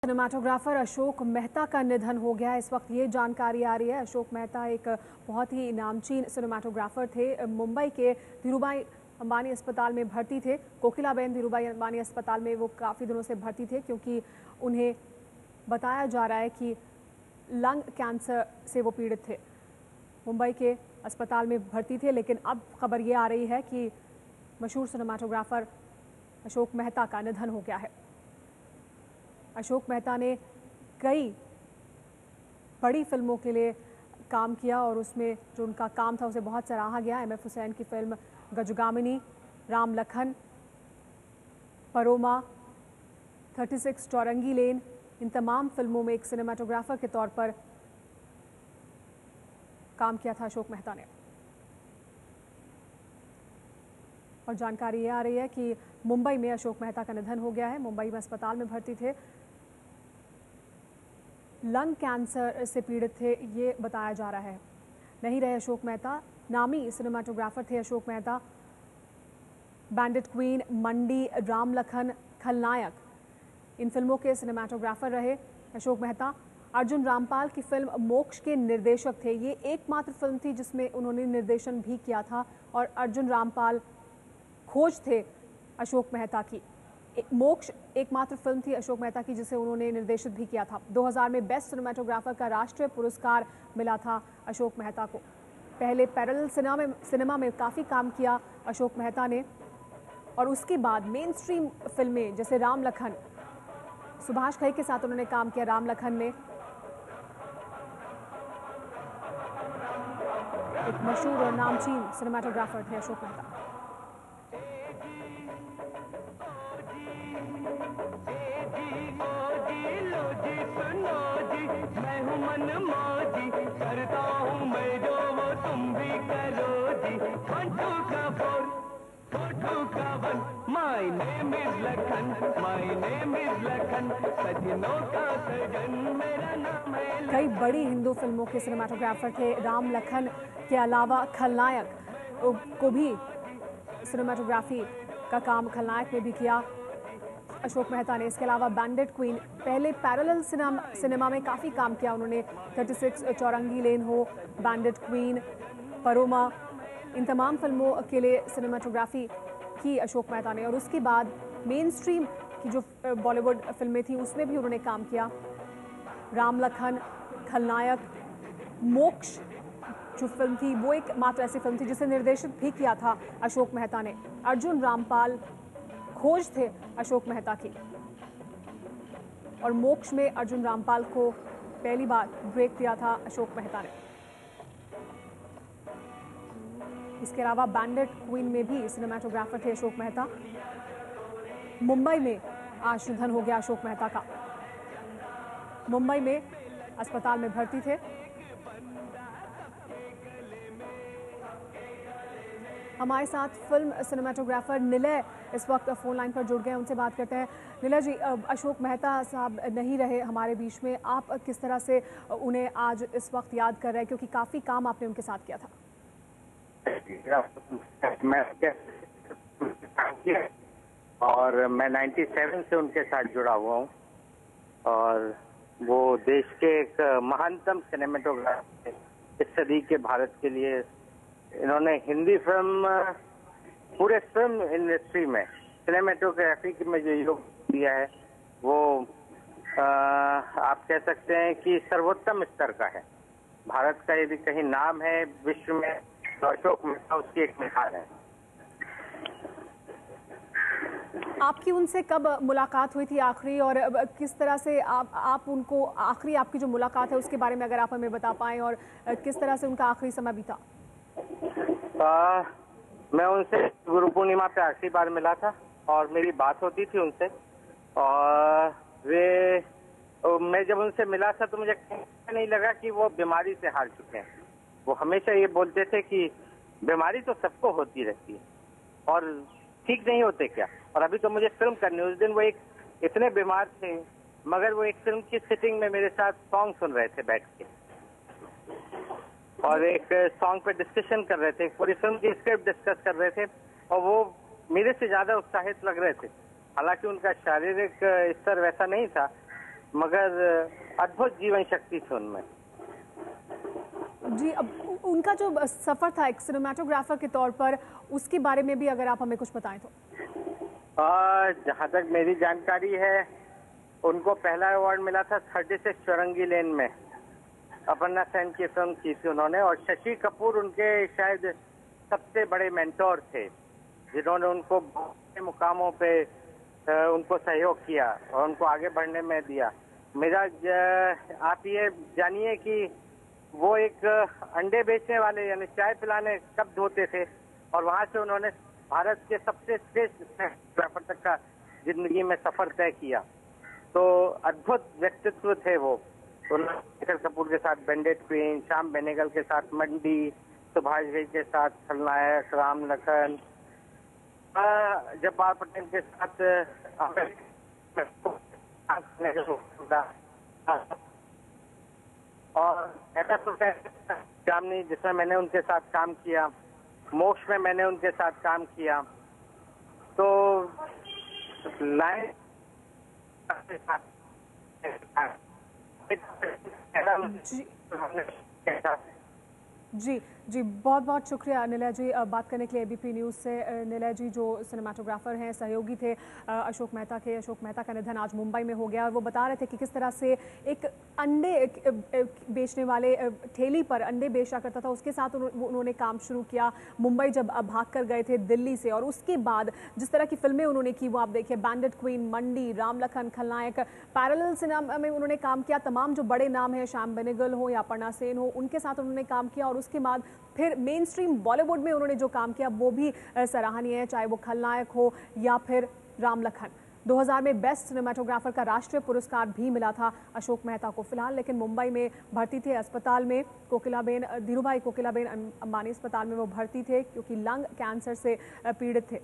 Cinematographer Ashok Mehta का निधन हो गया है। इस वक्त ये जानकारी आ रही है। अशोक मेहता एक बहुत ही नामचीन सिनेमाटोग्राफर थे। मुंबई के धीरूभाई अंबानी अस्पताल में भर्ती थे। कोकिलाबेन धीरूभाई अंबानी अस्पताल में वो काफ़ी दिनों से भर्ती थे, क्योंकि उन्हें बताया जा रहा है कि लंग कैंसर से वो पीड़ित थे। मुंबई के अस्पताल में भर्ती थे, लेकिन अब खबर ये आ रही है कि मशहूर सिनेमाटोग्राफर अशोक मेहता का निधन हो गया है। अशोक मेहता ने कई बड़ी फिल्मों के लिए काम किया और उसमें जो उनका काम था उसे बहुत सराहा गया। एम एफ हुसैन की फिल्म गजगामिनी, राम लखन, परोमा, 36 चौरंगी लेन, इन तमाम फिल्मों में एक सिनेमाटोग्राफर के तौर पर काम किया था अशोक मेहता ने। और जानकारी ये आ रही है कि मुंबई में अशोक मेहता का निधन हो गया है। मुंबई में अस्पताल में भर्ती थे, लंग कैंसर से पीड़ित थे, ये बताया जा रहा है। नहीं रहे अशोक मेहता। नामी सिनेमाटोग्राफर थे अशोक मेहता। बैंडिट क्वीन, मंडी, राम लखन, खलनायक, इन फिल्मों के सिनेमाटोग्राफर रहे अशोक मेहता। अर्जुन रामपाल की फिल्म मोक्ष के निर्देशक थे। ये एकमात्र फिल्म थी जिसमें उन्होंने निर्देशन भी किया था। और अर्जुन रामपाल खोज थे अशोक मेहता की। मोक्ष एकमात्र फिल्म थी अशोक मेहता की जिसे उन्होंने निर्देशित भी किया था। 2000 में बेस्ट सिनेमाटोग्राफर का राष्ट्रीय पुरस्कार मिला था अशोक मेहता को। पहले पैरेलल सिनेमा में काफ़ी काम किया अशोक मेहता ने, और उसके बाद मेन स्ट्रीम फिल्में जैसे राम लखन, सुभाष घई के साथ उन्होंने काम किया राम लखन में। एक मशहूर और नामचीन सिनेमाटोग्राफर थे अशोक मेहता। मैं हूँ मन मौजी, करता हूँ मैं जो वो तुम भी करो जी। 1 2 का 4 4 2 का 1, my name is Lakhan, my name is Lakhan, सजनों का सजन मेरा नाम है। कई बड़ी हिंदू फिल्मों के सिनेमाटोग्राफर थे। राम लखन के अलावा खलनायक को भी सिनेमाटोग्राफी का काम खलनायक में भी किया अशोक मेहता ने। इसके अलावा बैंडिट क्वीन, पहले पैरेलल सिनेमा में काफ़ी काम किया उन्होंने। 36 चौरंगी लेन हो, बैंडिट क्वीन, परोमा, इन तमाम फिल्मों के लिए सिनेमाटोग्राफी की अशोक मेहता ने। और उसके बाद मेन स्ट्रीम की जो बॉलीवुड फिल्में थी उसमें भी उन्होंने काम किया। राम लखन, खलनायक, मोक्ष जो फिल्म थी वो एक मात्र ऐसी फिल्म थी जिसे निर्देशित भी किया था अशोक मेहता ने। अर्जुन रामपाल खोज थे अशोक मेहता की, और मोक्ष में अर्जुन रामपाल को पहली बार ब्रेक दिया था अशोक मेहता ने। इसके अलावा बैंडिट क्वीन में भी सिनेमाटोग्राफर थे अशोक मेहता। मुंबई में आज निधन हो गया अशोक मेहता का। मुंबई में अस्पताल में भर्ती थे। हमारे साथ फिल्म सिनेमाटोग्राफर निलय इस वक्त फोन लाइन पर जुड़ गए, उनसे बात करते हैं। निलय जी, अशोक मेहता साहब नहीं रहे हमारे बीच में, आप किस तरह से उन्हें आज इस वक्त याद कर रहे हैं, क्योंकि काफ़ी काम आपने उनके साथ किया था? और मैं 97 से उनके साथ जुड़ा हुआ हूँ, और वो देश के एक महानतम सिनेमेटोग्राफर इस सदी के भारत के लिए। इन्होंने हिंदी फिल्म, पूरे फिल्म इंडस्ट्री में सिनेमेटोग्राफी में जो योग दिया है वो आप कह सकते हैं कि सर्वोत्तम स्तर का है। भारत का यदि कहीं नाम है विश्व में तो अशोक मेहता उसकी एक मिसाल है। आपकी उनसे कब मुलाकात हुई थी आखिरी, और किस तरह से आप उनको आखिरी आपकी जो मुलाकात है उसके बारे में अगर आप हमें बता पाएं, और किस तरह से उनका आखिरी समय बीता? मैं उनसे गुरु पूर्णिमा पे आखिरी बार मिला था और मेरी बात होती थी उनसे, और मैं जब उनसे मिला था तो मुझे नहीं लगा कि वो बीमारी से हार चुके हैं। वो हमेशा ये बोलते थे कि बीमारी तो सबको होती रहती है और ठीक नहीं होते क्या, और अभी तो मुझे फिल्म करनी। उस दिन वो इतने बीमार थे, मगर वो एक फिल्म की सिटिंग में मेरे साथ सॉन्ग सुन रहे थे बैठ के, और एक सॉन्ग पे डिस्कशन कर रहे थे, पूरी फिल्म की स्क्रिप्ट डिस्कस कर रहे थे, और वो मेरे से ज्यादा उत्साहित लग रहे थे। हालांकि उनका शारीरिक स्तर वैसा नहीं था, मगर अद्भुत जीवन शक्ति थी उनमें। जी, अब उनका जो सफर था एक सिनेमाटोग्राफर के तौर पर, उसके बारे में भी अगर आप हमें कुछ बताएं तो। जहाँ तक मेरी जानकारी है, उनको पहला अवार्ड मिला था 36 चौरंगी लेन में, अपर्णा सेन की फिल्म की थी उन्होंने, और शशि कपूर उनके शायद सबसे बड़े मेंटोर थे, जिन्होंने उनको बहुत मुकामों पे उनको सहयोग किया और उनको आगे बढ़ने में दिया। आप ये जानिए कि वो एक अंडे बेचने वाले यानी चाय पिलाने कब्ज होते थे, और वहां से उन्होंने भारत के सबसे श्रेष्ठ फोटोग्राफर तक का जिंदगी में सफर तय किया। तो अद्भुत व्यक्तित्व थे वो। उन्होंने शेखर कपूर के साथ बेंडेड क्वीन, श्याम बेनेगल के साथ मंडी, सुभाष घई के साथ खलनायक, राम लखन, जब्बार पटेल के साथ और जामनी, जिसमें मैंने उनके साथ काम किया, मोक्ष में मैंने उनके साथ काम किया। तो लाइन जी जी, बहुत बहुत शुक्रिया निलय जी बात करने के लिए एबीपी न्यूज़ से। निलय जी जो सिनेमाटोग्राफर हैं, सहयोगी थे अशोक मेहता के। अशोक मेहता का निधन आज मुंबई में हो गया और वो बता रहे थे कि किस तरह से एक अंडे बेचने वाले ठेली पर अंडे बेचा करता था, उसके साथ उन्होंने काम शुरू किया। मुंबई जब भाग कर गए थे दिल्ली से, और उसके बाद जिस तरह की फिल्में उन्होंने की वो आप देखिए, बैंडेड क्वीन, मंडी, राम लखन, खलनायक, पैरेलल सिनेमा में उन्होंने काम किया। तमाम जो बड़े नाम हैं, श्याम बेनेगल हो या अपर्णा सेन हो, उनके साथ उन्होंने काम किया। और उसके बाद फिर मेन स्ट्रीम बॉलीवुड में उन्होंने जो काम किया वो भी सराहनीय है, चाहे वो खलनायक हो या फिर राम लखन। 2000 में बेस्ट सिनेमाटोग्राफर का राष्ट्रीय पुरस्कार भी मिला था अशोक मेहता को फिलहाल, लेकिन मुंबई में भर्ती थे अस्पताल में। कोकिलाबेन, धीरूभाई कोकिलाबेन अंबानी अस्पताल में वो भर्ती थे क्योंकि लंग कैंसर से पीड़ित थे।